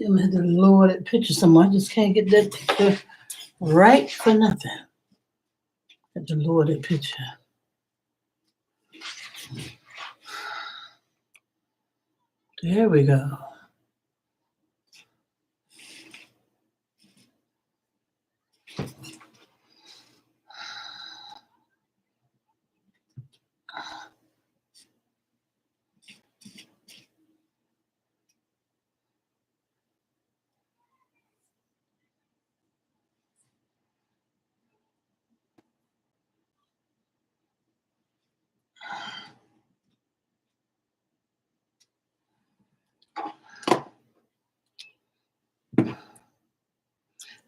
Him had the loaded picture somewhere. I just can't get that picture right for nothing. At the loaded picture. There we go.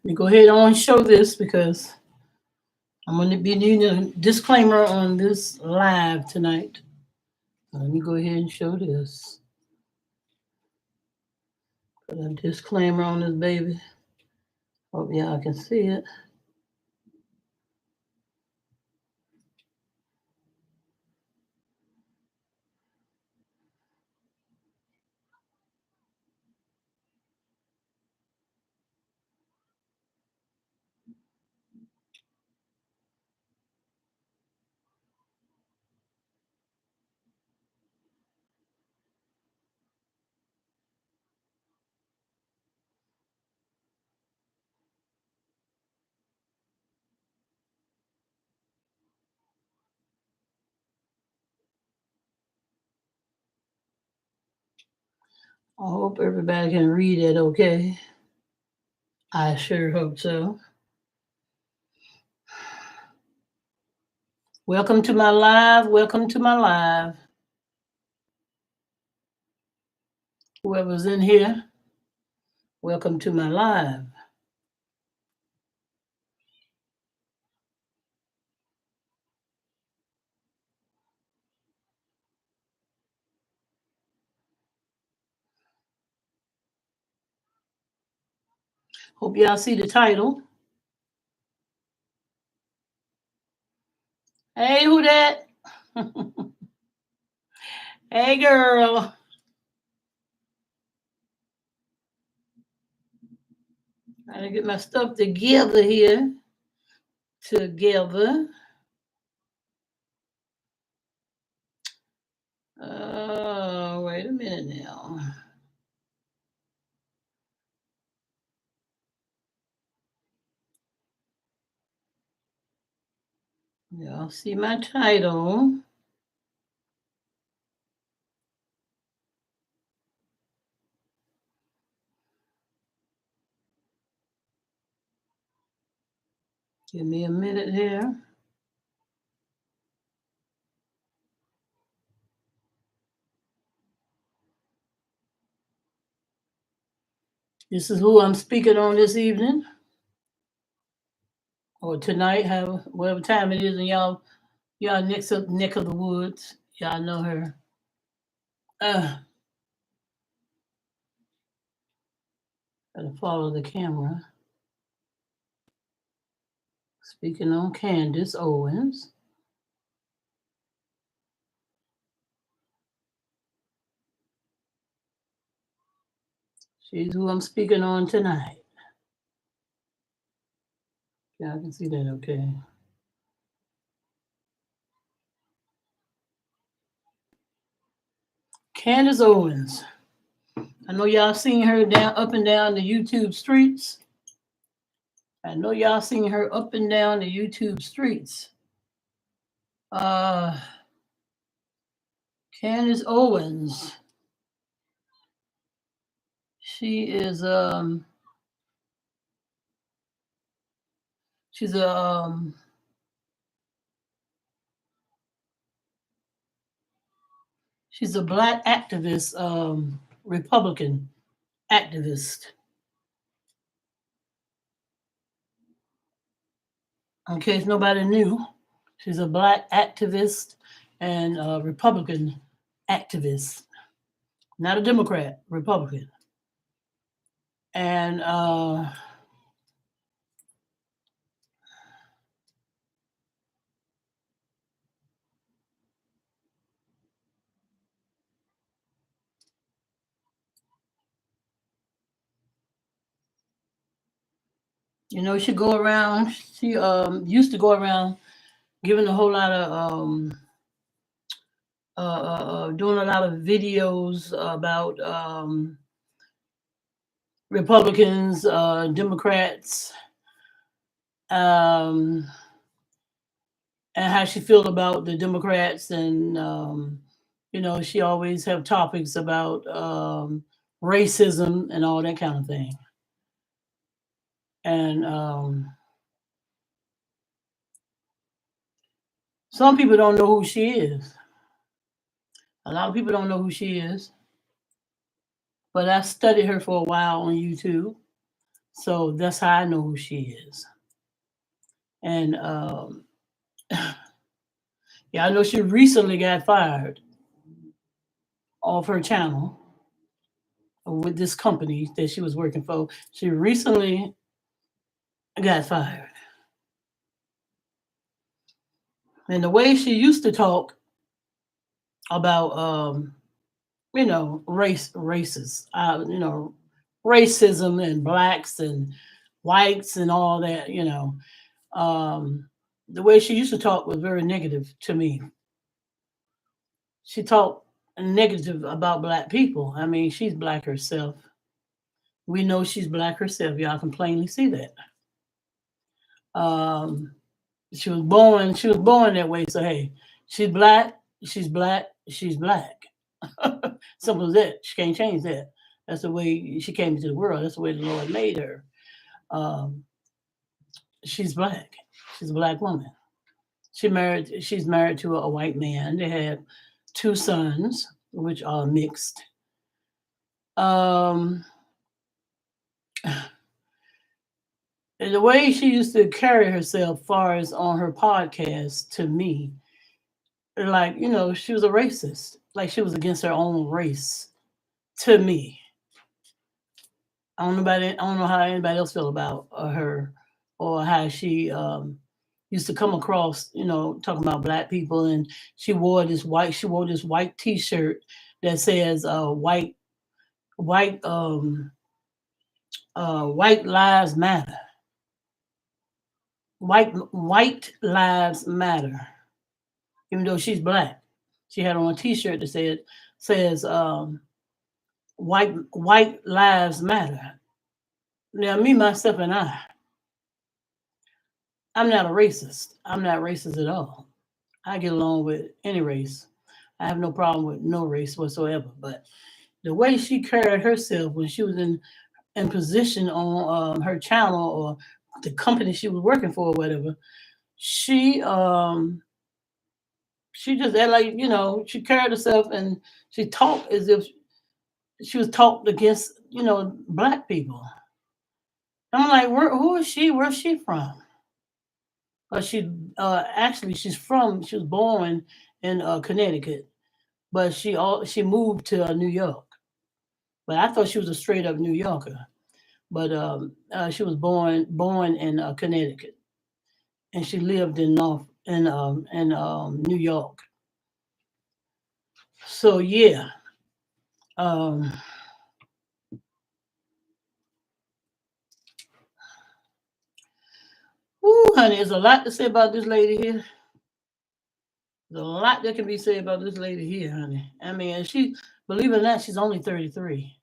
Let me go ahead on and show this because I'm going to be needing a disclaimer on this live tonight. Let me go ahead and show this. Put a disclaimer on this baby. Hope y'all can see it. I hope everybody can read it okay. I sure hope so. Welcome to my live. Welcome to my live. Whoever's in here, welcome to my live. Hope y'all see the title. Hey, who that? Hey, girl. Trying to get my stuff together here. Together. Wait a minute now. Y'all see my title. Give me a minute here. This is who I'm speaking on this evening. Or tonight, whatever time it is, and y'all neck of the woods. Y'all know her. Gotta follow the camera. Speaking on Candace Owens. She's who I'm speaking on tonight. Yeah, I can see that okay. Candace Owens. I know y'all seen her up and down the YouTube streets. I know y'all seen her up and down the YouTube streets. Candace Owens. She is she's a she's a black activist, Republican activist. In case nobody knew, she's a black activist and a Republican activist, not a Democrat, Republican. And You know, she go around. She used to go around giving a whole lot of doing a lot of videos about Republicans, Democrats, um, and how she feel about the Democrats, and you know, she always have topics about racism and all that kind of thing. And some people don't know who she is. A lot of people don't know who she is, but I studied her for a while on YouTube, so that's how I know who she is. And yeah, I know she recently got fired off her channel with this company that she was working for. She recently got fired. And the way she used to talk about, you know, races, you know, racism and blacks and whites and all that, you know, um, the way she used to talk was very negative to me. She talked negative about black people. I mean, she's black herself. We know she's black herself. Y'all can plainly see that. Um, she was born. She was born that way. So hey, she's black. She's black. She's black. Simple as that. She can't change that. That's the way she came into the world. That's the way the Lord made her. Um, she's black. She's a black woman. She's married to a white man. They have two sons, which are mixed. Um, and the way she used to carry herself, far as on her podcast, to me, like you know, she was a racist. Like she was against her own race. To me, I don't know how anybody else feel about her, or how she used to come across. You know, talking about black people, and She wore this white T-shirt that says white white lives matter. White lives matter. Even though she's black, she had on a T-shirt that says white lives matter. Now, me myself and I'm not a racist. I'm not racist at all. I get along with any race. I have no problem with no race whatsoever. But the way she carried herself when she was in position on her channel or the company she was working for or whatever, she she just had like you know she carried herself and she talked as if she was talked against you know black people. I'm like, who is she? Where's she from? But she actually she was born in Connecticut, but she moved to New York. But I thought she was a straight up New Yorker. But she was born in Connecticut, and she lived in North in New York. So yeah, um, woo, honey, there's a lot to say about this lady here. There's a lot that can be said about this lady here, honey. I mean, and she, believe it or not, she's only 33.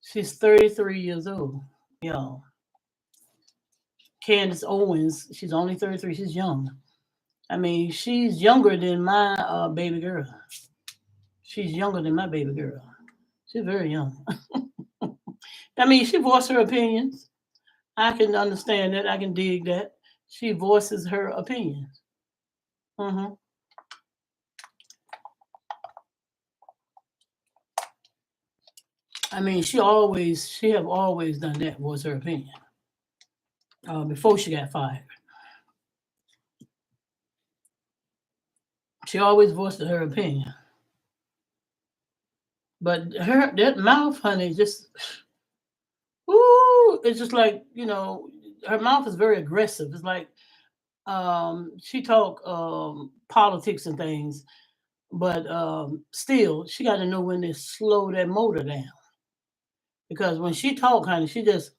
She's 33 years old, y'all. Candace Owens, she's only 33. She's young. I mean, she's younger than my baby girl. She's younger than my baby girl. She's very young. I mean, she voiced her opinions. I can understand that. I can dig that. She voices her opinions. hmm I mean, she have always done that. Voice her opinion before she got fired. She always voiced her opinion. But her that mouth, honey, just ooh, it's just like you know, her mouth is very aggressive. It's like she talk politics and things, but still, she got to know when to slow that motor down because when she talk, honey, she just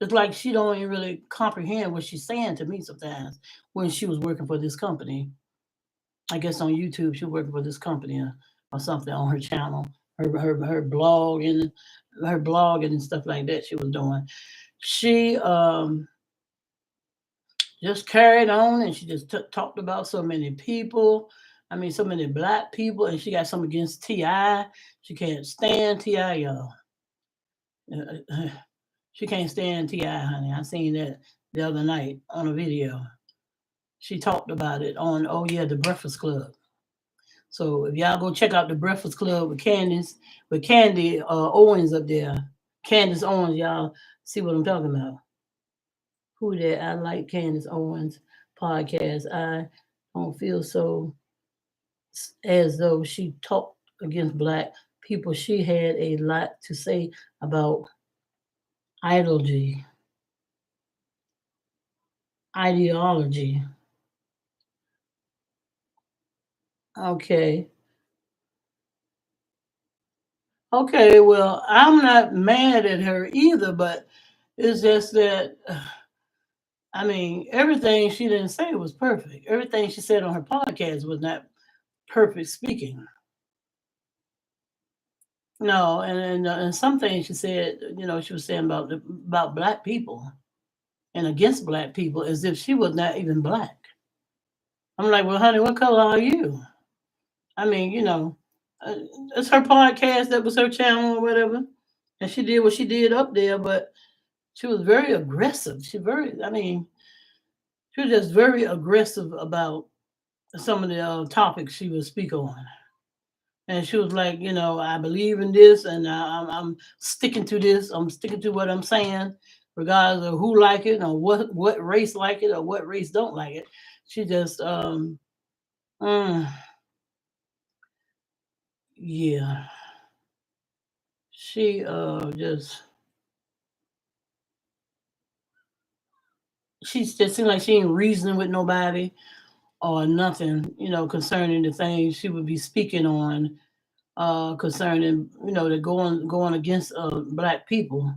It's like she don't even really comprehend what she's saying to me sometimes when she was working for this company. I guess on YouTube, she was working for this company or something on her channel, her blog and her blog and stuff like that she was doing. She just carried on and she just talked about so many people. I mean, so many black people, and she got some against Ti. She can't stand Ti, y'all. She can't stand Ti, honey. I seen that the other night on a video. She talked about it on oh yeah, the Breakfast Club. So if y'all go check out the Breakfast Club with Candy Owens up there, Candace Owens, y'all see what I'm talking about. Who that? I like Candace Owens podcast. I don't feel so as though she talked against black people. She had a lot to say about ideology, ideology. Okay. Okay, well, I'm not mad at her either, but it's just that I mean, everything she didn't say was perfect. Everything she said on her podcast was not perfect speaking. No, and some things she said, she was saying about black people and against black people as if she was not even black. I'm like, well, honey, what color are you? I mean, uh, it's her podcast. That was her channel or whatever, and she did what she did up there. But she was very aggressive. I mean, she was just very aggressive about some of the topics she would speak on. And she was like, I believe in this, and I'm sticking to this. I'm sticking to what I'm saying, regardless of who like it or what race like it or what race don't like it. She just, mm, yeah, she just she just seemed like she ain't reasoning with nobody or nothing, concerning the things she would be speaking on, concerning, the going against black people.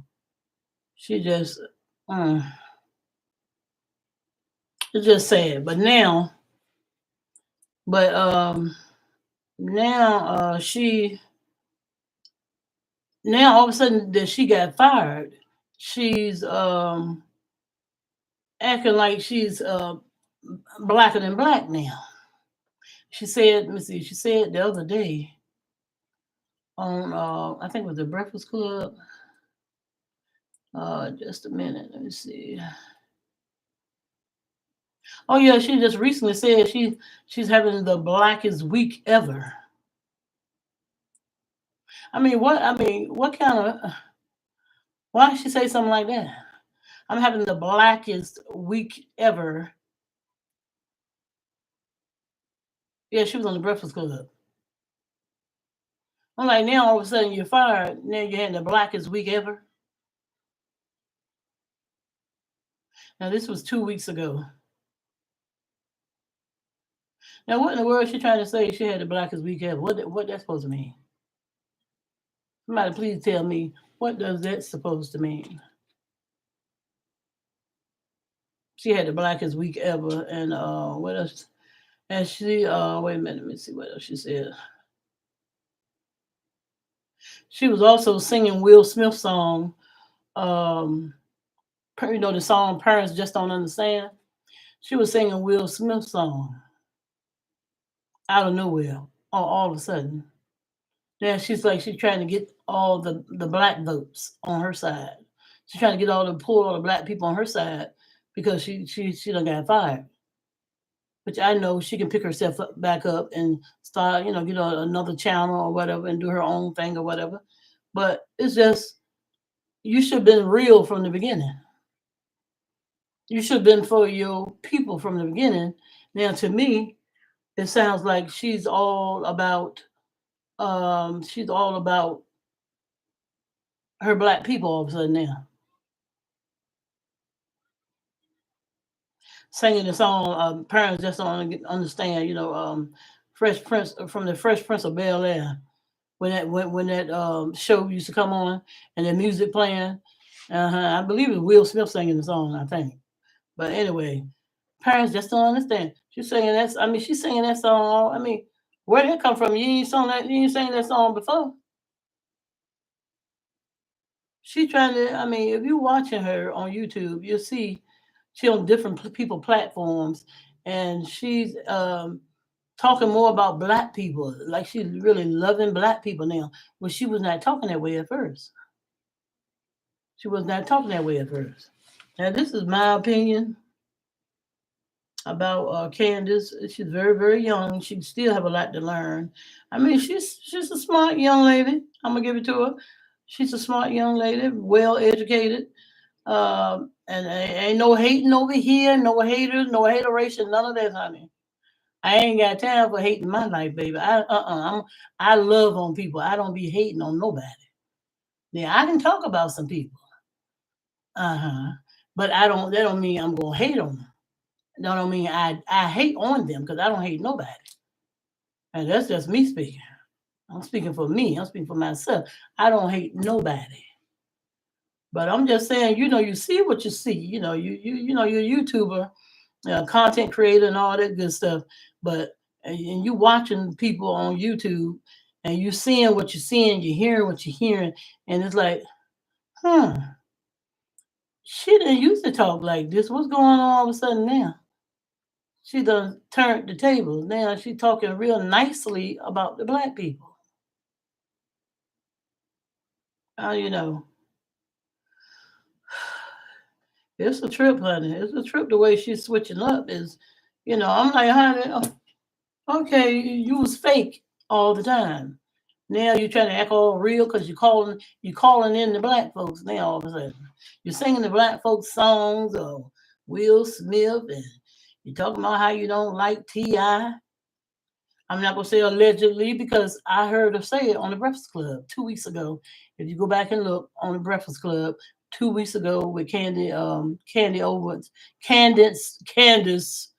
She just, mm, it's just sad. But now she now all of a sudden that she got fired, she's acting like she's blacker than black now. She said, let me see, she said the other day on I think it was the Breakfast Club. Just a minute, let me see. Oh yeah, she just recently said she's having the blackest week ever. What kind of why did she say something like that? I'm having the blackest week ever. Yeah, she was on the Breakfast Club. I'm like, now all of a sudden you're fired. Now you're having the blackest week ever. Now this was 2 weeks ago. Now what in the world is she trying to say? She had the blackest week ever. What that's supposed to mean? Somebody please tell me what does that supposed to mean? She had the blackest week ever, and what else? And she wait a minute, let me see what else she said. She was also singing Will Smith's song, um, the song "Parents Just Don't Understand." She was singing Will Smith's song out of nowhere, all of a sudden. Now she's like she's trying to get all the black votes on her side. She's trying to get pull all the black people on her side because she done got fired. Which I know she can pick herself back up and start, get on another channel or whatever and do her own thing or whatever. But it's just you should have been real from the beginning. You should have been for your people from the beginning. Now to me, it sounds like she's all about her black people all of a sudden now. Singing the song parents just don't understand, Fresh Prince from the Fresh Prince of Bel Air when that show used to come on and the music playing. I believe it's Will Smith singing the song, I think. But anyway, parents just don't understand. She's singing that. I mean, she's singing that song. I mean, where did it come from? You ain't sung that. You ain't sang that song before. She trying to. I mean, if you're watching her on YouTube, you'll see she on different people platforms, and she's talking more about black people, like she's really loving black people now. But she was not talking that way at first. She was not talking that way at first. Now, this is my opinion about Candace. She's very, very young. She still have a lot to learn. I mean, she's a smart young lady. I'm gonna give it to her. She's a smart young lady, well educated. And ain't no hating over here, no haters, no hateration, none of that, honey. I ain't got time for hating my life, baby. I love on people. I don't be hating on nobody. Yeah, I can talk about some people. Uh-huh. But I don't that don't mean I'm gonna hate on them. That don't mean I hate on them because I don't hate nobody. And that's just me speaking. I'm speaking for me. I'm speaking for myself. I don't hate nobody. But I'm just saying, you see what you see. You're a YouTuber, content creator, and all that good stuff. But and you watching people on YouTube, and you seeing what you're seeing, you're hearing what you're hearing, and it's like, hmm, she didn't used to talk like this. What's going on all of a sudden now? She done turned the tables. Now she talking real nicely about the black people. You know, it's a trip, honey. It's a trip. The way she's switching up is, I'm like, honey, okay, you was fake all the time. Now you're trying to act all real because you calling in the black folks. Now all of a sudden you're singing the black folks songs of Will Smith, and you're talking about how you don't like Ti. I'm not gonna say allegedly because I heard her say it on the Breakfast Club 2 weeks ago. If you go back and look on the Breakfast Club 2 weeks ago with Candy Owens, Candace, Candace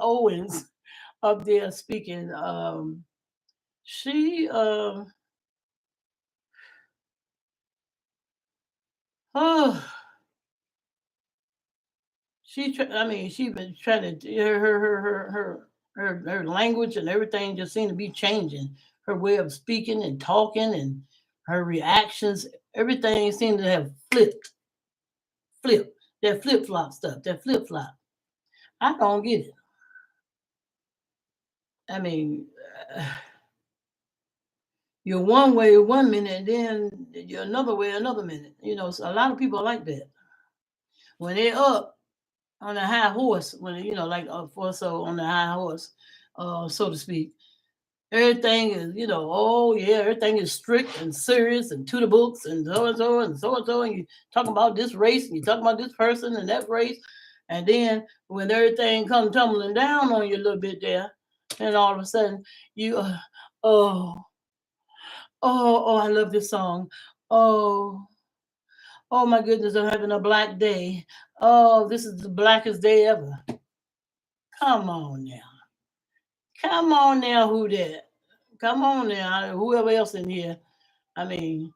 Owens up there speaking. She oh I mean she been trying to her language and everything just seemed to be changing. Her way of speaking and talking and her reactions, everything seemed to have flipped. That flip flop stuff, that flip flop. I don't get it. I mean, uh, you're one way 1 minute, and then you're another way another minute. So a lot of people are like that. When they're up on a high horse, when like for so on the high horse, so to speak, everything is, oh yeah, everything is strict and serious and to the books and so and so and so and so. And you talking about this race and you talking about this person and that race. And then when everything comes tumbling down on you a little bit there, and all of a sudden you, oh, oh, I love this song. Oh, oh my goodness, I'm having a black day. Oh, this is the blackest day ever. Come on now. Come on now, who that? Come on now, whoever else in here. I mean,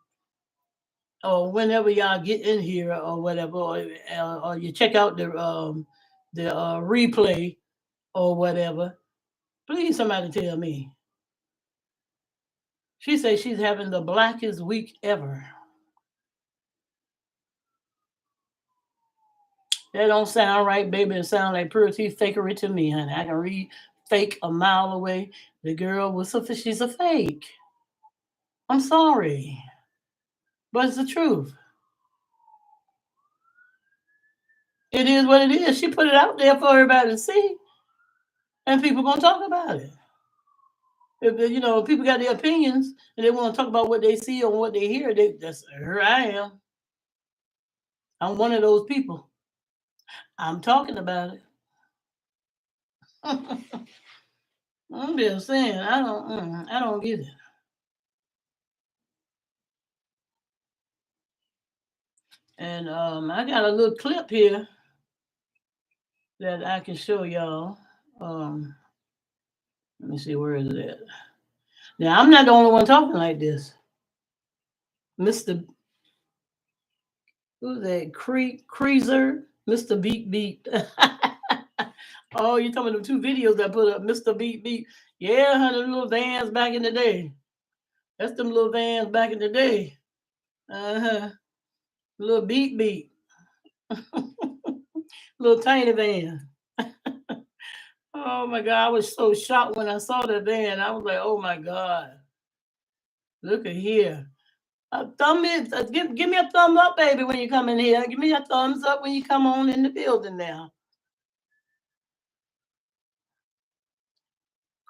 or whenever y'all get in here or whatever, or you check out the replay or whatever. Please, somebody tell me. She says she's having the blackest week ever. That don't sound right, baby. It sounds like pretty fakery to me, honey. I can read fake a mile away. The girl was she's a fake. I'm sorry, but it's the truth. It is what it is. She put it out there for everybody to see, and people gonna talk about it. If people got their opinions and they want to talk about what they see or what they hear, that's here I am. I'm one of those people. I'm talking about it. I'm just saying, I don't get it. And I got a little clip here that I can show y'all. Um, Let me see, where is it at? Now I'm not the only one talking like this. Mister Who's that? Creaser, Mr. Beat Beat. Oh, you talking about the two videos that put up Mr. Beat Beat? Yeah, honey, little vans back in the day. That's them little vans back in the day. Uh-huh. Little Beat Beat. Little tiny van. Oh my God, I was so shocked when I saw that van. I was like, oh my God, look at here. Give me a thumb up, baby, when you come in here. Give me a thumbs up when you come on in the building now.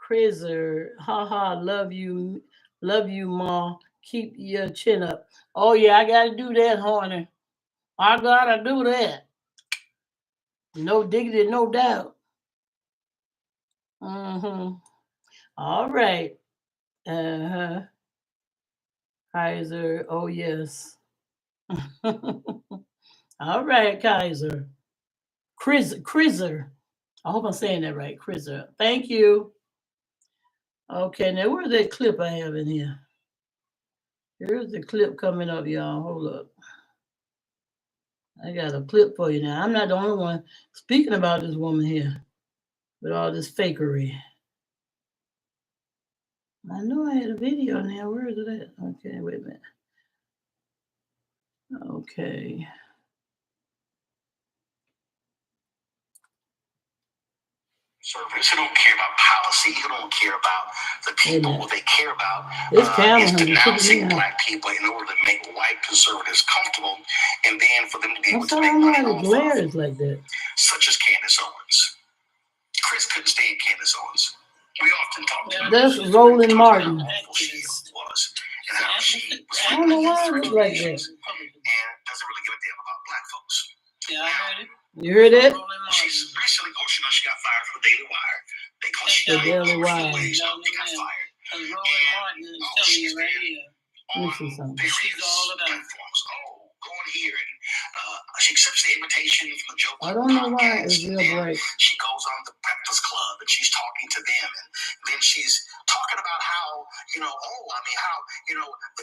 Crizzer, haha, love you, ma. Keep your chin up. Oh yeah, I gotta do that, honey. I gotta do that. No diggity, no doubt. Mm-hmm. All right. Uh-huh. Kaiser. Oh yes. All right, Kaiser. Crizzer. I hope I'm saying that right. Crizzer. Thank you. Okay, now where's that clip I have in here? Here's the clip coming up, y'all. Hold up. I got a clip for you now. I'm not the only one speaking about this woman here with all this fakery. I know I had a video now. Where is it at? Okay, wait a minute. Okay. Conservatives who don't care about policy, who don't care about the people. What they care about is denouncing black people in order to make white conservatives comfortable, and then for them to be able to make money off of, like that. Such as Candace Owens. Chris couldn't stand Candace Owens. We often talk about that's Roland Martin. how awful she was, and how she was I don't know why it was like that. And doesn't really give a damn about black folks. Yeah, I heard it. You heard it? She's recently, she got fired from the Daily Wire. They call she the Daily Wire. She got fired. Roland Martin is telling you right here. She's all about platforms. Go on here and she accepts the invitation from the Joe Biden. I don't know why it's real bright. She goes on the Breakfast Club and she's talking to them, and then she's talking about how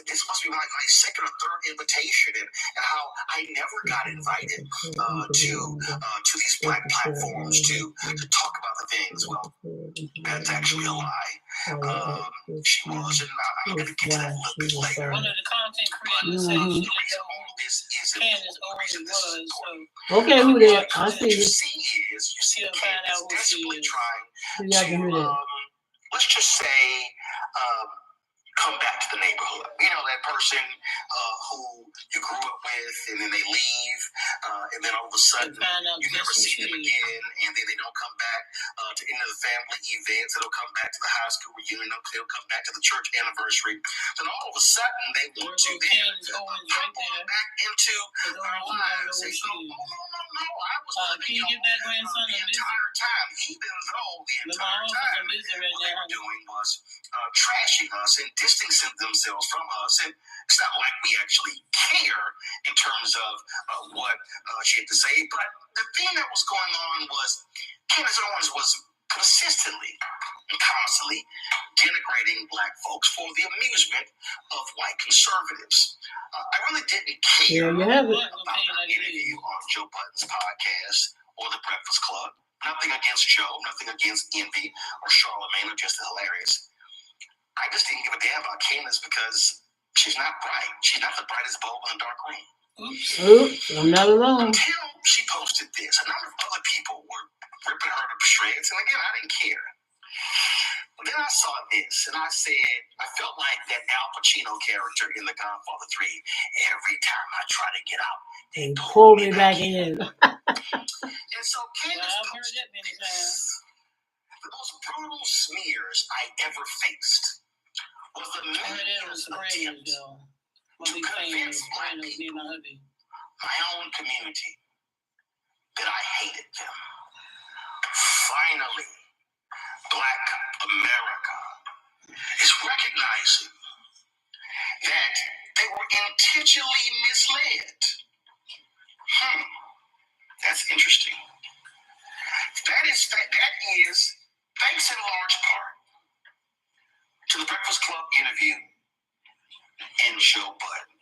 this must be my second or third invitation, and how I never got invited to these black platforms to talk about the things. Well, that's actually a lie. She was, and I'm going to get to that a little bit later. One of the content creators said all this is Candace Owens was. Okay, who there? I see you. You see Candace desperately trying to, let's just say, come back to the neighborhood. You know, that person who you grew up with, and then they leave, and then all of a sudden you never see them again, and then they don't come back to any of the family events. They don't come back to the high school reunion. They'll come back to the church anniversary. Then all of a sudden they want to then come back into our lives. They go, no, I was living the entire time, even though the entire time what they were doing was trashing us and distancing themselves from us. And it's not like we actually care in terms of what she had to say. But the thing that was going on was Candace Owens was consistently and constantly denigrating black folks for the amusement of white conservatives. I really didn't care about the interview on Joe Budden's podcast or the Breakfast Club. Nothing against Joe, nothing against Envy or Charlamagne, or just hilarious. I just didn't give a damn about Candace because she's not bright. She's not the brightest bulb in the dark room. Oops, I'm not alone. Until she posted this, a number of other people were ripping her to shreds, and again, I didn't care. But then I saw this, and I said, I felt like that Al Pacino character in The Godfather 3. Every time I try to get out, they pull me back in. And so Candace posted this. The most brutal smears I ever faced was the media's attempt to convince black people, my own community, that I hated them. Finally, Black America is recognizing that they were intentionally misled. That's interesting. That is thanks in large part to the Breakfast Club interview and Joe Budden.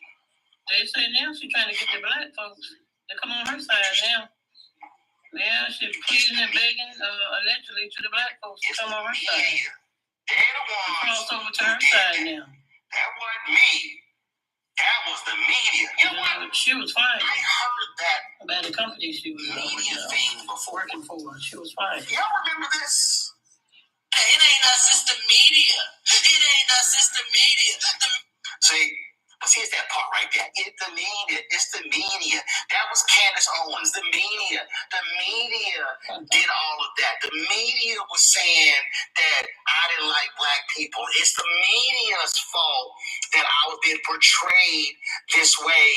They say Nancy trying to get the black folks to come on her side now. Yeah, she's pleading and begging, allegedly, to the black folks to come on her side. They're the ones. Cross over to her side now. That wasn't me. That was the media. You know what? She was fine. I heard that about the company she was media thing before. Working for. She was fine. Y'all remember this? It ain't us, it's the media. It ain't us, it's the media. See, it's that part right there. It's the media. It's the media. That was Candace Owens. The media. The media did all of that. The media was saying that I didn't like black people. It's the media's fault that I was being portrayed this way.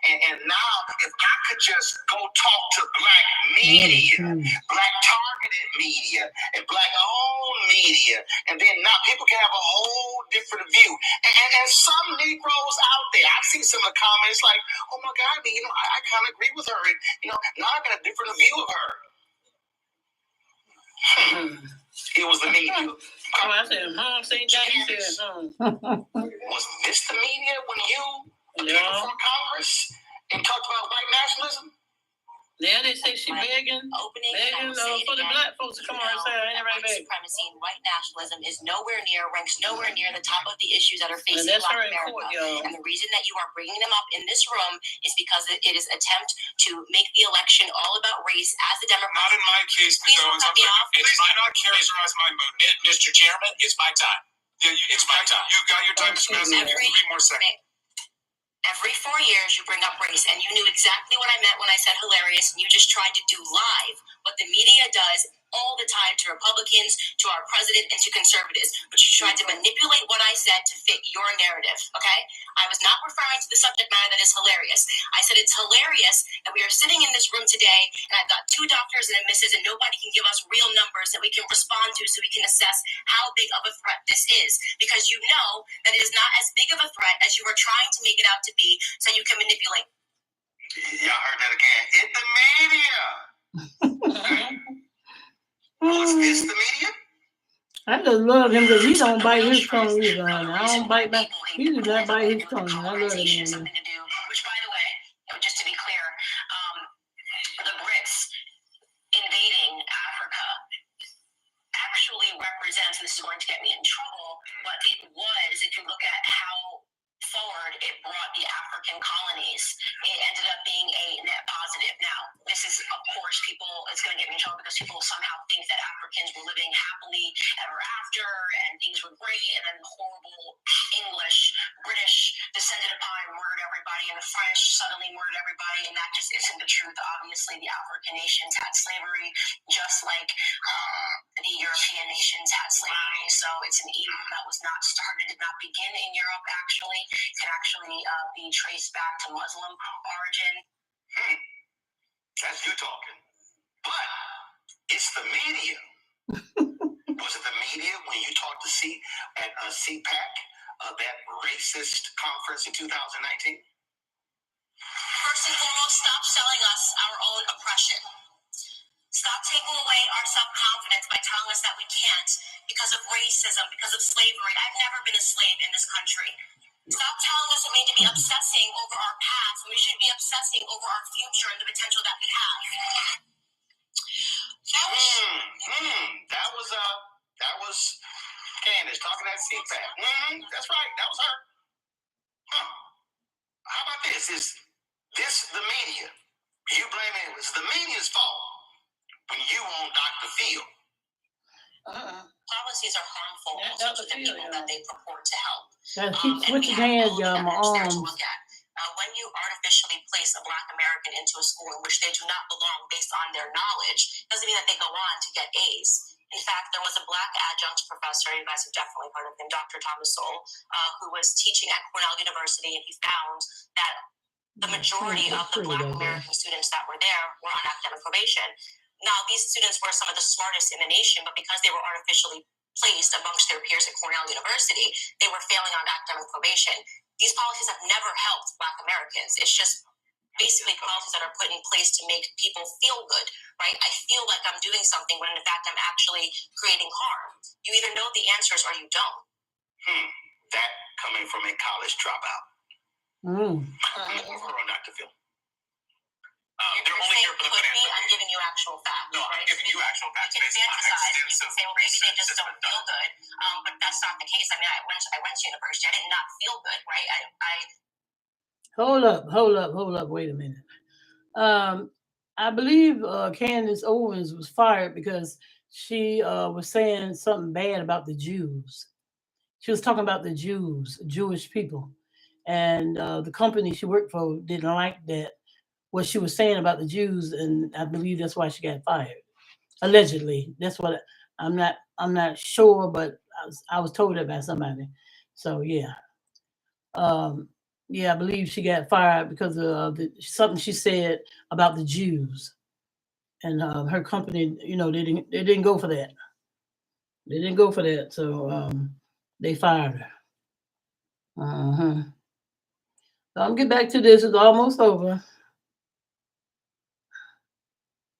And now, if I could just go talk to black media, black targeted media, and black owned media, and then now people can have a whole different view. And some Negroes out there, I see some of the comments like, oh my God, I kind of agree with her. And, now I got a different view of her. It was the media. I said, say that. He said, Was this the media when you came from Congress and talked about white nationalism? Yeah, they say she begging for the black folks to come on her side. White supremacy and white nationalism ranks nowhere near the top of the issues that are facing Black America. And the reason that you are bringing them up in this room is because it is attempt to make the election all about race as the Democrats. Not in my case, Ms. Owens. Please do not characterize my mood. Mr. Chairman, it's my time. It's my time. You got your time to spend 3 more seconds. Every 4 years, you bring up race, and you knew exactly what I meant when I said hilarious, and you just tried to do live what the media does all the time to Republicans, to our president, and to conservatives. But you tried to manipulate what I said to fit your narrative, okay? I was not referring to the subject matter that is hilarious. I said it's hilarious that we are sitting in this room today, and I've got 2 doctors and a missus, and nobody can give us real numbers that we can respond to so we can assess how big of a threat this is. Because you know that it is not as big of a threat as you are trying to make it out to be, so you can manipulate. Y'all heard that again. It's the media. Was this the media? I just love him because he don't bite his tongue either. I don't bite back. He does not bite his tongue. I love him. Which, by the way, just to be clear, the Brits invading Africa actually represents, and this is going to get me in trouble, but it was, if you look at how forward it brought the African colonies, it ended up being a net positive. Now, this is, of course, it's going to get me in trouble because people somehow think that Africans were living happily ever after and things were great, and then the horrible English, British descended upon, murdered everybody, and the French suddenly murdered everybody, and that just isn't the truth. Obviously, the African nations had slavery, just like the European nations had slavery. So it's an evil that was not started, did not begin in Europe, actually. It can actually be traced back to Muslim origin. That's you talking. But it's the media. Was it the media when you talked to at CPAC, that racist conference in 2019? First and foremost, stop selling us our own oppression. Stop taking away our self-confidence by telling us that we can't because of racism, because of slavery. I've never been a slave in this country. Stop telling us that we need to be obsessing over our past when we should be obsessing over our future and the potential that we have. That was Candace talking at CPAC. That's right. That was her. How about this? Is this the media? You blame it. It's the media's fault when you own Dr. Phil. Policies are harmful to the people that they purport to help. Keep switching hands, y'all. My arms. When you artificially place a Black American into a school in which they do not belong based on their knowledge, doesn't mean that they go on to get A's. In fact, there was a Black adjunct professor, you guys have definitely heard of him, Dr. Thomas Sowell, who was teaching at Cornell University, and he found that the majority of the Black American students that were there were on academic probation. Now, these students were some of the smartest in the nation, but because they were artificially placed amongst their peers at Cornell University, they were failing on academic probation. These policies have never helped Black Americans. It's just basically policies that are put in place to make people feel good, right? I feel like I'm doing something when in fact I'm actually creating harm. You either know the answers or you don't. That coming from a college dropout. More her on Dr. Phil. They're only here for the financial. I'm giving you actual facts. No, I'm giving you actual facts. You can fantasize. You can say, well, maybe they just don't feel good. But that's not the case. I mean, I went to university. I did not feel good, right? Hold up. Wait a minute. I believe Candace Owens was fired because she was saying something bad about the Jews. She was talking about the Jews, Jewish people, and the company she worked for didn't like that what she was saying about the Jews, and I believe that's why she got fired. Allegedly, that's what I'm not sure, but I was told that by somebody. So yeah, um, yeah, I believe she got fired because of something she said about the Jews, and her company, they didn't go for that. They didn't go for that, so they fired her. Uh-huh. So I'm get back to this. It's almost over.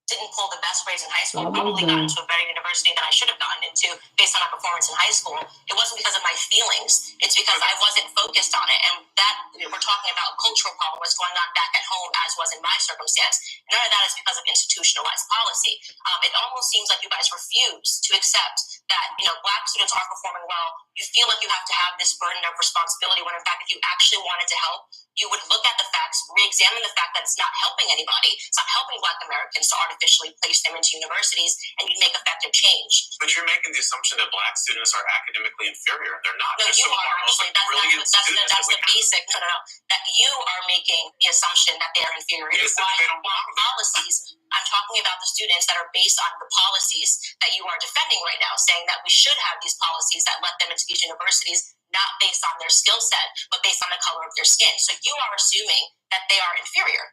Didn't pull the best grades in high school, probably got into a better university than I should have gotten into based on my performance in high school. It wasn't because of my feelings. It's because I wasn't focused on it. And that, we're talking about a cultural problem, what's going on back at home, as was in my circumstance. None of that is because of institutionalized policy. It almost seems like you guys refuse to accept that, Black students are performing well. You feel like you have to have this burden of responsibility when, in fact, if you actually wanted to help, you would look at the facts, re-examine the fact that it's not helping anybody. It's not helping Black Americans to artificially place them into universities, and you'd make effective change. But you're making the assumption that Black students are academically inferior. They're not. No, They're you are actually. That's the basic. No. That you are making the assumption that they are inferior. Yes, they don't belong there. Policies. I'm talking about the students that are based on the policies that you are defending right now, saying that we should have these policies that let them into these universities, not based on their skill set, but based on the color of their skin. So you are assuming that they are inferior.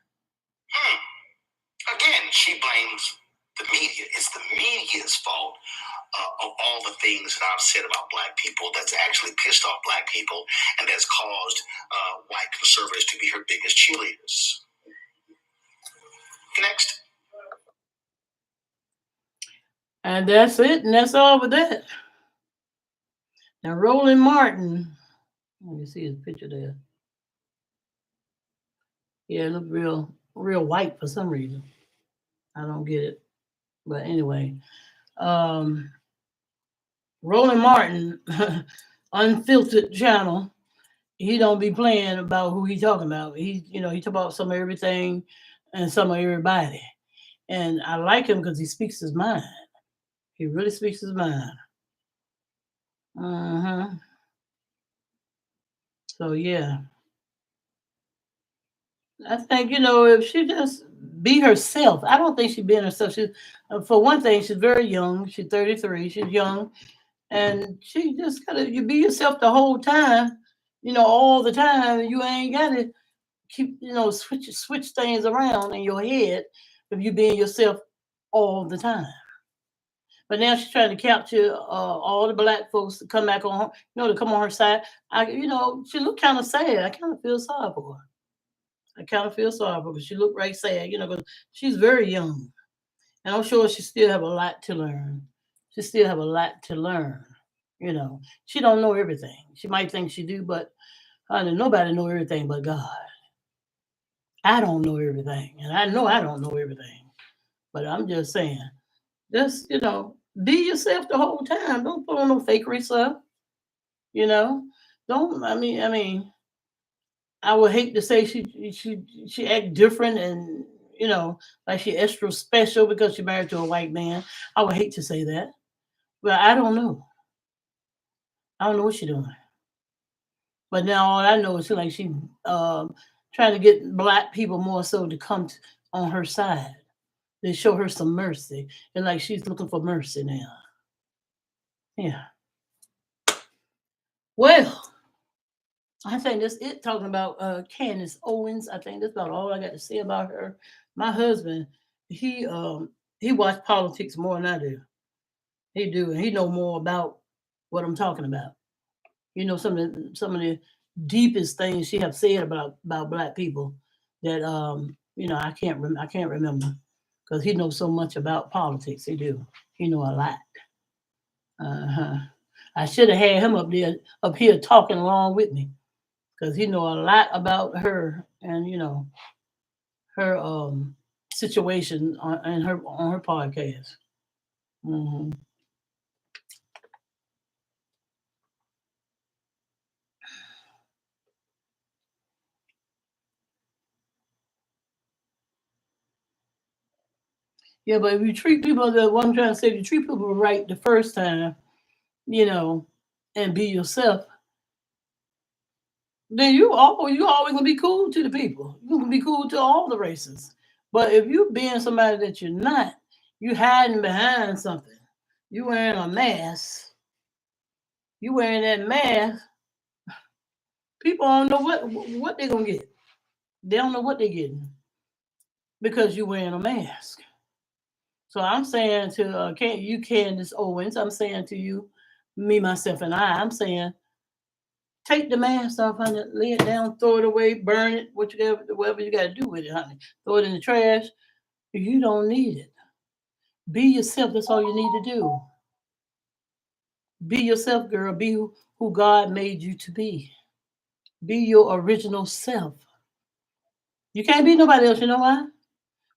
Again, she blames the media. It's the media's fault of all the things that I've said about Black people that's actually pissed off Black people and that's caused white conservatives to be her biggest cheerleaders. Next. And that's it, and that's all with that. Now, Roland Martin, let me see his picture there. Yeah, it looked real white for some reason. I don't get it. But anyway, Roland Martin, unfiltered channel, he don't be playing about who he talking about. He talk about some of everything and some of everybody. And I like him because he speaks his mind. He really speaks his mind. So yeah. I think, if she just be herself, I don't think she's being herself. She, for one thing, she's very young. She's 33. She's young. And she just gotta you be yourself the whole time, all the time. You ain't gotta keep, switch things around in your head if you being yourself all the time. But now she's trying to capture all the Black folks to come back on her, to come on her side. She looked kind of sad. I kind of feel sorry for her. Because she looked right sad, because she's very young. And I'm sure she still have a lot to learn. She still have a lot to learn. She don't know everything. She might think she do, but nobody know everything but God. I don't know everything. And I know I don't know everything. But I'm just saying, just, be yourself the whole time. Don't put on no fakery stuff. Don't, I mean, I would hate to say she act different and, like she extra special because she married to a white man. I would hate to say that. But I don't know. I don't know what she's doing. But now all I know is she trying to get Black people more so to come on her side. They show her some mercy. And like she's looking for mercy now. Yeah. Well, I think that's it talking about Candace Owens. I think that's about all I got to say about her. My husband, he watched politics more than I do. He do, and he know more about what I'm talking about. Some of the deepest things she have said about Black people that I can't remember because he knows so much about politics. He do. He know a lot. I should have had him up here talking along with me. because he know a lot about her and her situation on her podcast. Hmm. Yeah, but if you treat people the what I'm trying to say, if you treat people right the first time, you know, and be yourself, then you always gonna be cool to the people. You gonna be cool to all the races. But if you being somebody that you're not, you hiding behind something. You wearing a mask. You wearing that mask. People don't know what they're gonna get. They don't know what they're getting because you wearing a mask. So I'm saying to Candace Owens, I'm saying to you, me, myself, and I'm saying take the mask off, honey. Lay it down, throw it away, burn it, whatever you got to do with it, honey. Throw it in the trash. You don't need it. Be yourself. That's all you need to do. Be yourself, girl. Be who God made you to be. Be your original self. You can't be nobody else. You know why?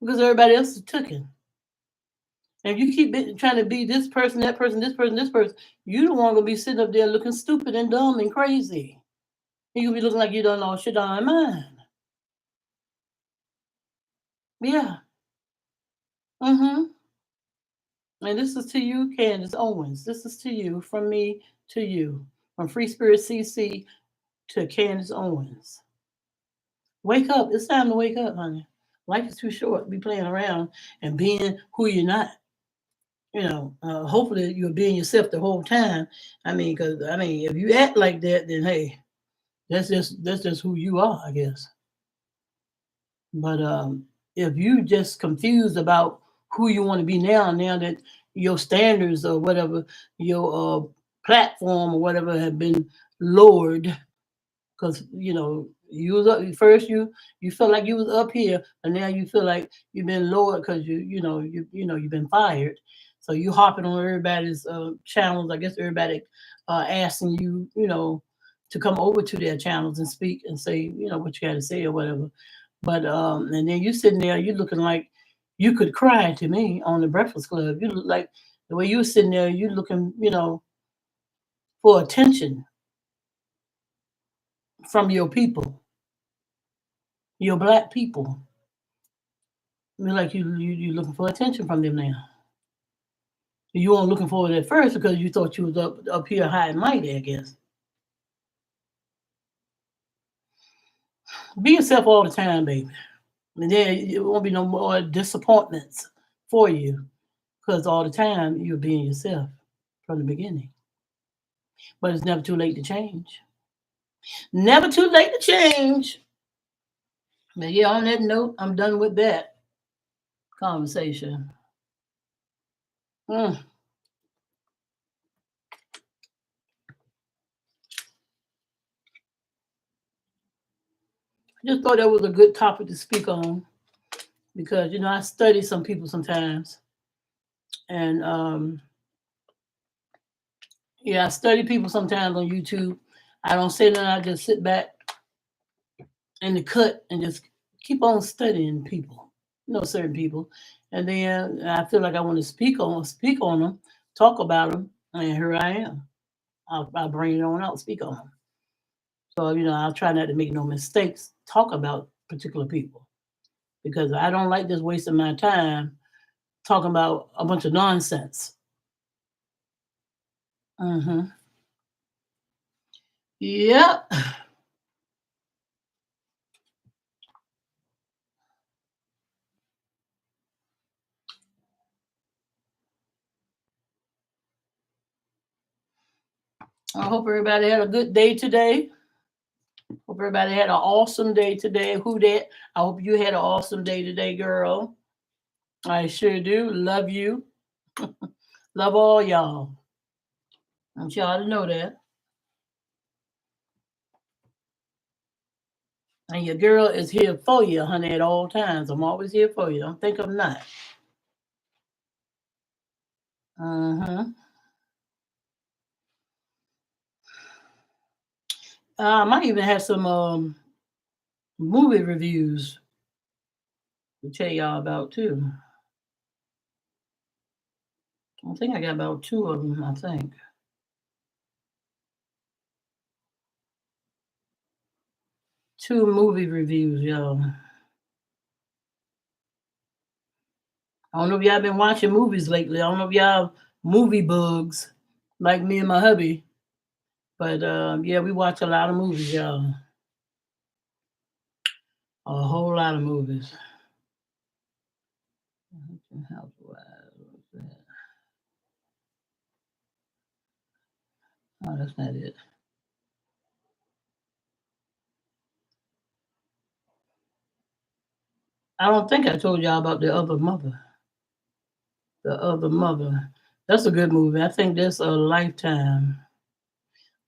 Because everybody else is taken. And if you keep trying to be this person, that person, this person, this person, you don't want to be sitting up there looking stupid and dumb and crazy. You be looking like you don't know shit on your mind. Yeah. Mm-hmm. And this is to you, Candace Owens. This is to you, from me to you, from Free Spirit CC to Candace Owens. Wake up. It's time to wake up, honey. Life is too short to be playing around and being who you're not. Hopefully you're being yourself the whole time. Because if you act like that, then hey, that's just who you are, I guess. But if you just confused about who you want to be now that your standards or whatever, your platform or whatever have been lowered, because you was up first, you felt like you was up here, and now you feel like you've been lowered because you've been fired. So you hopping on everybody's channels. I guess everybody asking you, to come over to their channels and speak and say, what you got to say or whatever. But and then you sitting there, you looking like you could cry to me on the Breakfast Club. You look like the way you were sitting there, you looking, for attention from your people, your black people. You like you looking for attention from them now. You weren't looking for it at first because you thought you was up here high and mighty, I guess. Be yourself all the time, baby. And then it won't be no more disappointments for you because all the time you're being yourself from the beginning. But it's never too late to change. Never too late to change. But yeah, on that note, I'm done with that conversation. Mm. I just thought that was a good topic to speak on because I study some people sometimes, and yeah, I study people sometimes on YouTube. I don't say nothing. I just sit back in the cut and just keep on studying people, certain people, and then I feel like I want to speak on them, talk about them, and here I am. I'll bring it on out, speak on them. So I'll try not to make no mistakes. Talk about particular people because I don't like just wasting my time talking about a bunch of nonsense. Mm-hmm. Yep. I hope everybody had a good day today. Hope everybody had an awesome day today. Who that? I hope you had an awesome day today, girl. I sure do. Love you. Love all y'all. I want y'all to know that. And your girl is here for you, honey, at all times. I'm always here for you. Don't think I'm not. Uh-huh. I might even have some movie reviews to tell y'all about too. I think I got about 2 of them. I think 2 movie reviews, y'all. I don't know if y'all been watching movies lately. I don't know if y'all movie bugs like me and my hubby, but yeah, we watch a lot of movies, y'all. A whole lot of movies. Oh, that's not it. I don't think I told y'all about the other mother. The other mother. That's a good movie. I think that's a Lifetime.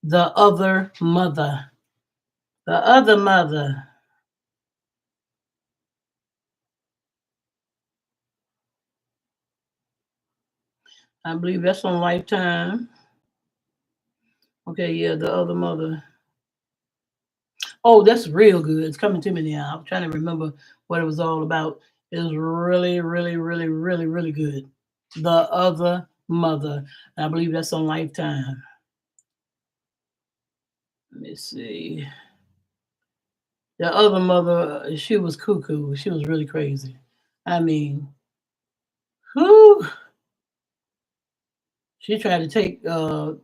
The other mother. The other mother. I believe that's on Lifetime. Okay, yeah, the other mother. Oh, that's real good. It's coming to me now. I'm trying to remember what it was all about. It was really, really, really, really, really good. The other mother. I believe that's on Lifetime. Let me see. The other mother, she was cuckoo. She was really crazy. I mean, who? She tried to take the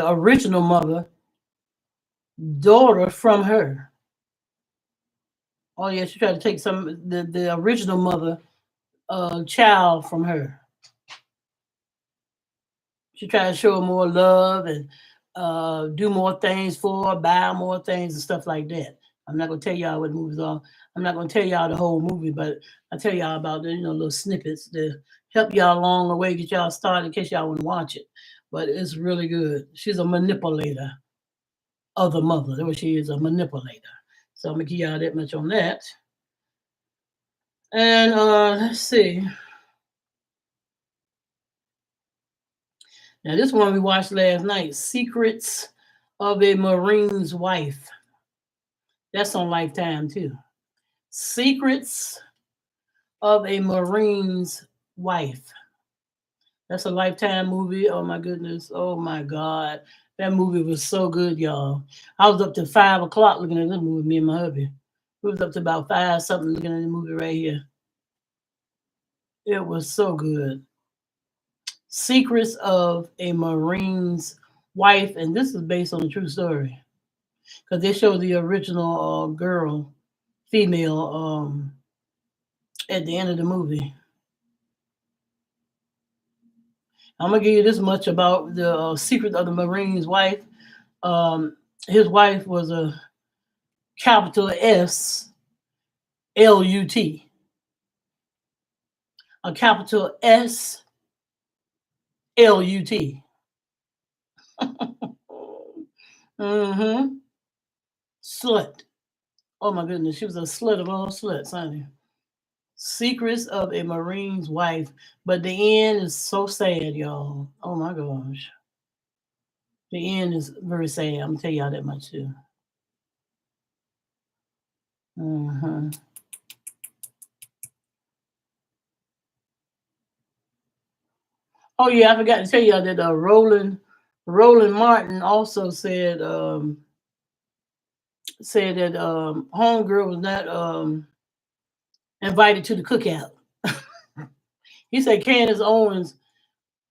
original mother daughter from her. Oh yeah, she tried to take the original mother child from her. She tried to show her more love and do more things for her, buy more things and stuff like that. I'm not gonna tell y'all what the movies are. I'm not gonna tell y'all the whole movie, but I tell y'all about the little snippets to help y'all along the way, get y'all started in case y'all want to watch it. But it's really good. She's a manipulator of the mother. That's what she is, a manipulator. So I'm gonna give y'all that much on that. And let's see. Now this one we watched last night, Secrets of a Marine's Wife. That's on Lifetime too. Secrets of a Marine's Wife. That's a Lifetime movie. Oh my goodness. Oh my God. That movie was so good, y'all. I was up to 5 o'clock looking at this movie, me and my hubby. We was up to about 5 something looking at the movie right here. It was so good. Secrets of a Marine's Wife. And this is based on a true story. Because they show the original girl, female, at the end of the movie. I'm gonna give you this much about the secret of the Marine's wife. His wife was a capital SLUT, a capital SLUT. Mm-hmm. Slut. Oh my goodness, she was a slut of all sluts, honey. Secrets of a Marine's Wife. But the end is so sad, y'all. Oh my gosh. The end is very sad. I'm gonna tell y'all that much too. Hmm. Oh yeah, I forgot to tell y'all that Roland Martin also said that homegirl was not invited to the cookout. He said Candace Owens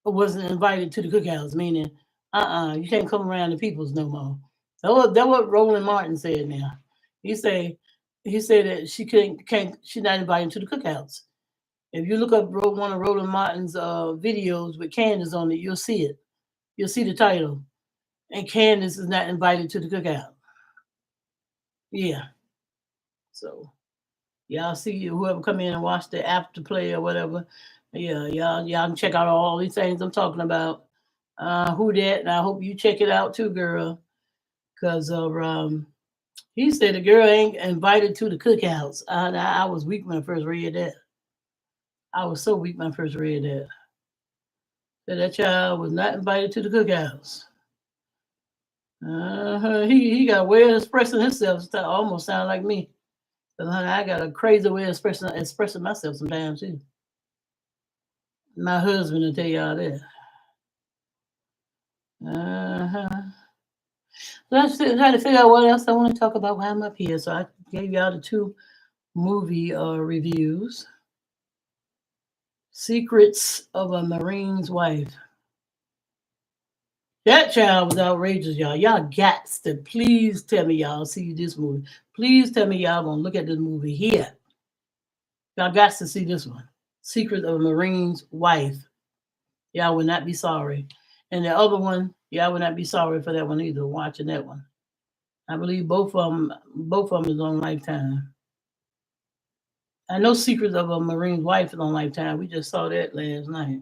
wasn't invited to the cookouts, meaning you can't come around the peoples no more. That what Roland Martin said now. He say he said that she can't she's not invited to the cookouts. If you look up one of Roland Martin's videos with Candace on it, you'll see it. You'll see the title. And Candace is not invited to the cookout. Yeah. So y'all see whoever come in and watch the after play or whatever. Yeah, y'all can check out all these things I'm talking about. Who that? And I hope you check it out too, girl. Cause he said the girl ain't invited to the cookouts. I was weak when I first read that. I was so weak when I first read that. That child was not invited to the cookouts. He got a way of expressing himself. Almost sound like me. But honey, I got a crazy way of expressing myself sometimes too. My husband will tell y'all that. Let's try to figure out what else I want to talk about while I'm up here. So I gave y'all the 2 movie reviews. Secrets of a Marine's Wife. That child was outrageous, y'all. Y'all got to please tell me y'all see this movie. Please tell me y'all gonna look at this movie here. Y'all got to see this one. Secret of a Marine's Wife. Y'all will not be sorry. And the other one, y'all will not be sorry for that one either. Watching that one. I believe both of them is on Lifetime. I know Secrets of a Marine's Wife is on Lifetime. We just saw that last night.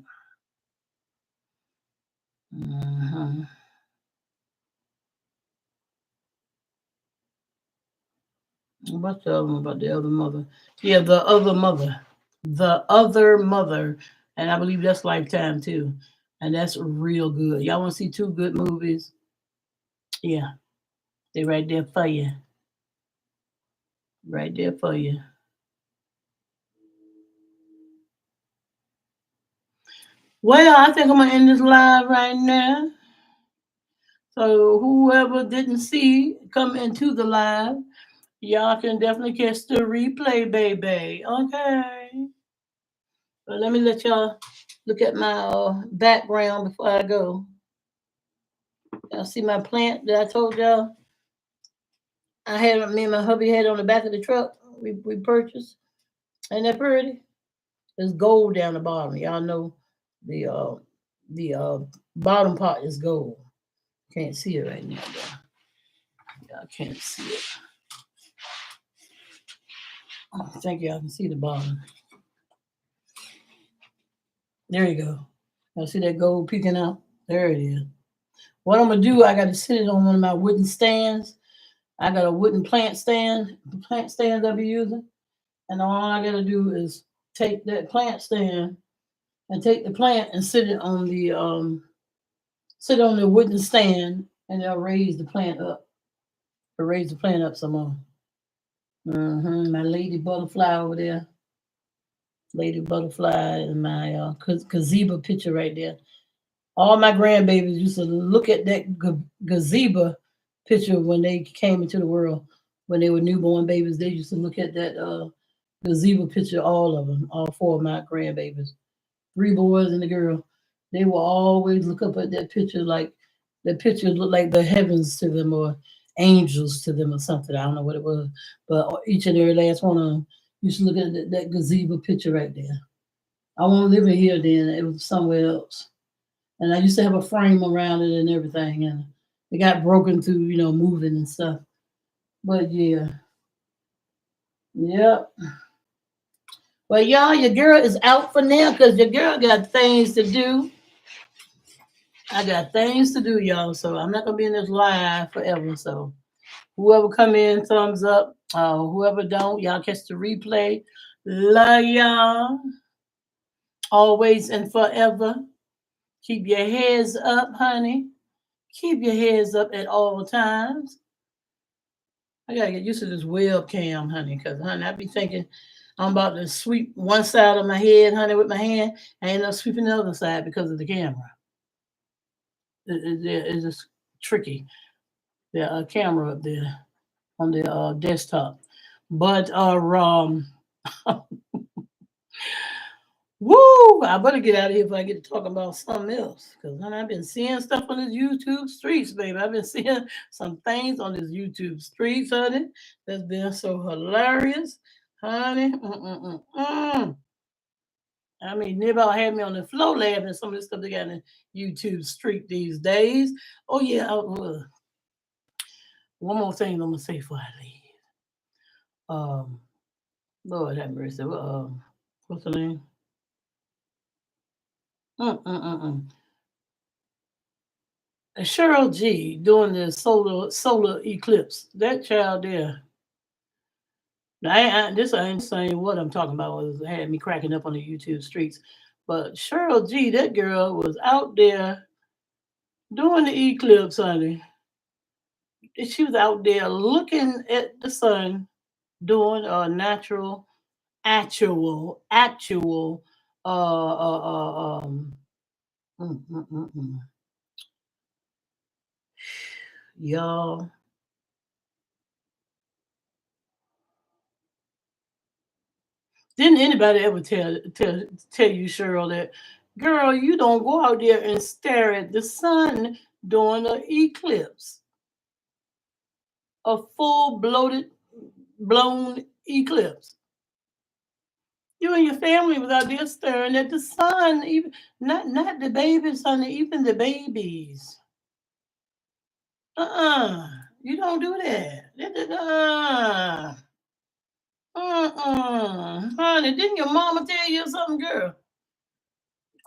What's the other one about the other mother? Yeah, the other mother. The Other Mother. And I believe that's Lifetime too. And that's real good. Y'all want to see 2 good movies? Yeah. They're right there for you. Right there for you. Well, I think I'm going to end this live right now. So whoever didn't see come into the live, y'all can definitely catch the replay, baby. Okay. But let me let y'all look at my background before I go. Y'all see my plant that I told y'all? Me and my hubby had on the back of the truck we purchased. Ain't that pretty? There's gold down the bottom. Y'all know the bottom part is gold. Can't see it right now, though. Y'all can't see it. I think y'all can see the bottom. There you go. Y'all see that gold peeking out? There it is. What I'm gonna do, I gotta sit it on one of my wooden stands. I got a wooden plant stand I'll be using. And all I gotta do is take that plant stand and take the plant and sit on the wooden stand, and they'll raise the plant up. Or raise the plant up some more. My lady butterfly over there. Lady butterfly and my gazebo picture right there. All my grandbabies used to look at that gazebo picture when they came into the world. When they were newborn babies, they used to look at that gazebo picture, all of them, all 4 of my grandbabies. 3 boys and a girl. They will always look up at that picture like the picture looked like the heavens to them or angels to them or something. I don't know what it was. But each and every last one of them used to look at that gazebo picture right there. I won't live in here then. It was somewhere else. And I used to have a frame around it and everything. And it got broken through, moving and stuff. But yeah. Yep. Well, y'all, your girl is out for now because your girl got things to do. I got things to do, y'all. So I'm not going to be in this live forever. So whoever come in, thumbs up. Whoever don't, y'all catch the replay. Love y'all. Always and forever. Keep your heads up, honey. Keep your heads up at all times. I gotta get used to this webcam, honey, because, honey, I be thinking I'm about to sweep one side of my head, honey, with my hand, and end up sweeping the other side because of the camera. It's just tricky. The camera up there on the desktop. But, woo! I better get out of here if I get to talk about something else. Because, honey, I've been seeing stuff on this YouTube streets, baby. I've been seeing some things on this YouTube streets, honey, that's been so hilarious. Honey. I mean, they about had me on the floor laughing some of the stuff they got in YouTube street these days. Oh, yeah. One more thing I'm going to say before I leave. Lord have mercy. What's the name? Cheryl G doing the solar eclipse. That child there. This ain't saying what I'm talking about. Was had me cracking up on the YouTube streets. But Cheryl G, that girl was out there doing the eclipse, honey. she was out there looking at the sun, doing a natural, actual, mm, mm, mm, mm. Y'all. Didn't anybody ever tell you, Cheryl, that girl, you don't go out there and stare at the sun during an eclipse, a full blown eclipse. You and your family was out there staring at the sun, even not the babies, honey, even the babies. You don't do that. Honey, didn't your mama tell you something, girl?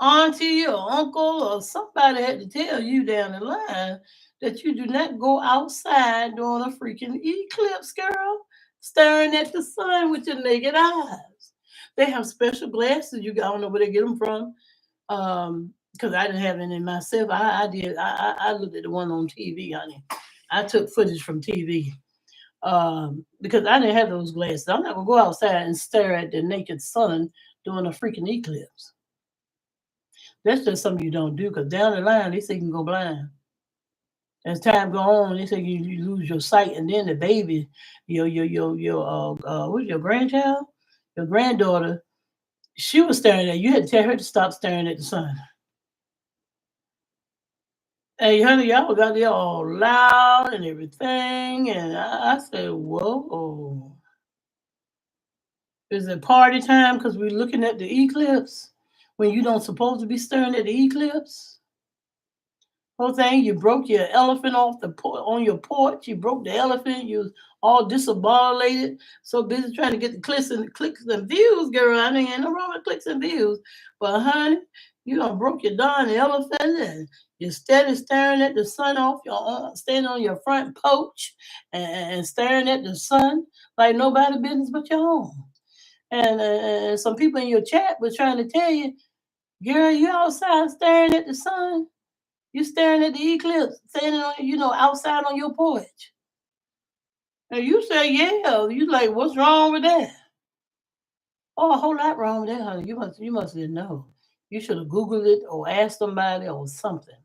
Auntie or uncle or somebody had to tell you down the line that you do not go outside during a freaking eclipse, girl, staring at the sun with your naked eyes. They have special glasses. I don't know where they get them from. Because I didn't have any myself. I did. I looked at the one on TV, honey. I took footage from TV. Because I didn't have those glasses. I'm not gonna go outside and stare at the naked sun during a freaking eclipse. That's just something you don't do because down the line they say you can go blind. As time go on, they say you lose your sight, and then the baby, who's your grandchild, your granddaughter, she was staring at you. Had to tell her to stop staring at the sun. Hey, honey, y'all got there all loud and everything, and I said, "Whoa, is it party time?" Because we're looking at the eclipse when you don't supposed to be staring at the eclipse. Whole thing, you broke your elephant off on your porch. You broke the elephant. You was all disembowelated. So busy trying to get the clicks and views, girl. I mean, ain't no wrong with clicks and views. But honey, you done broke your darn elephant and you're steady staring at the sun off your own, standing on your front porch and staring at the sun like nobody business but your own. And some people in your chat was trying to tell you, girl, you outside staring at the sun. You staring at the eclipse, standing on, outside on your porch. And you say, yeah. You like, what's wrong with that? Oh, a whole lot wrong with that, honey. You must didn't know. You should have Googled it or asked somebody or something.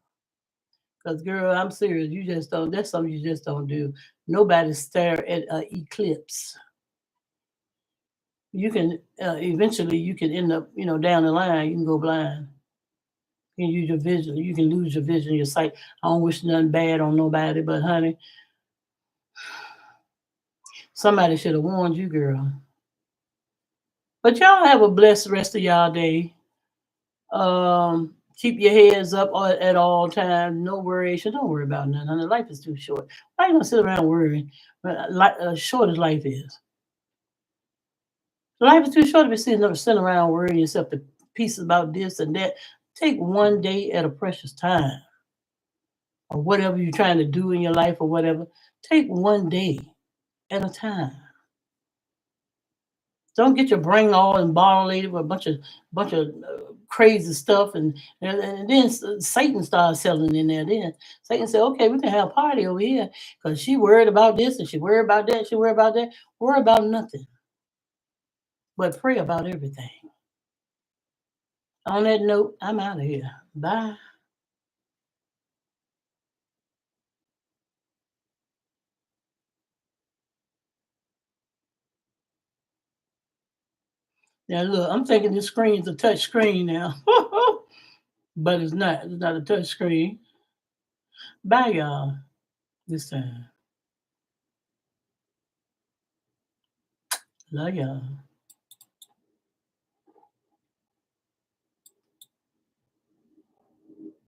Because girl, I'm serious. You just don't. That's something you just don't do. Nobody stare at an eclipse. You can eventually you can end up, down the line. You can go blind. You can use your vision. You can lose your vision, your sight. I don't wish nothing bad on nobody, but honey, somebody should have warned you, girl. But y'all have a blessed rest of y'all day. Keep your heads up at all times. No worries. Don't worry about nothing. Honey. Life is too short. Why you gonna sit around worrying? Short as life is. Life is too short to be sitting around worrying yourself to pieces about this and that. Take one day at a precious time, or whatever you're trying to do in your life, or whatever. Take one day at a time. Don't get your brain all emballed with a bunch of crazy stuff, and then Satan starts selling in there. Then Satan said, "Okay, we can have a party over here because she worried about this and she worried about that. She worried about that. Worry about nothing, but pray about everything." On that note, I'm out of here. Bye. Now look, I'm thinking this screen's a touch screen now, but it's not. It's not a touch screen. Bye, y'all. This time, love y'all.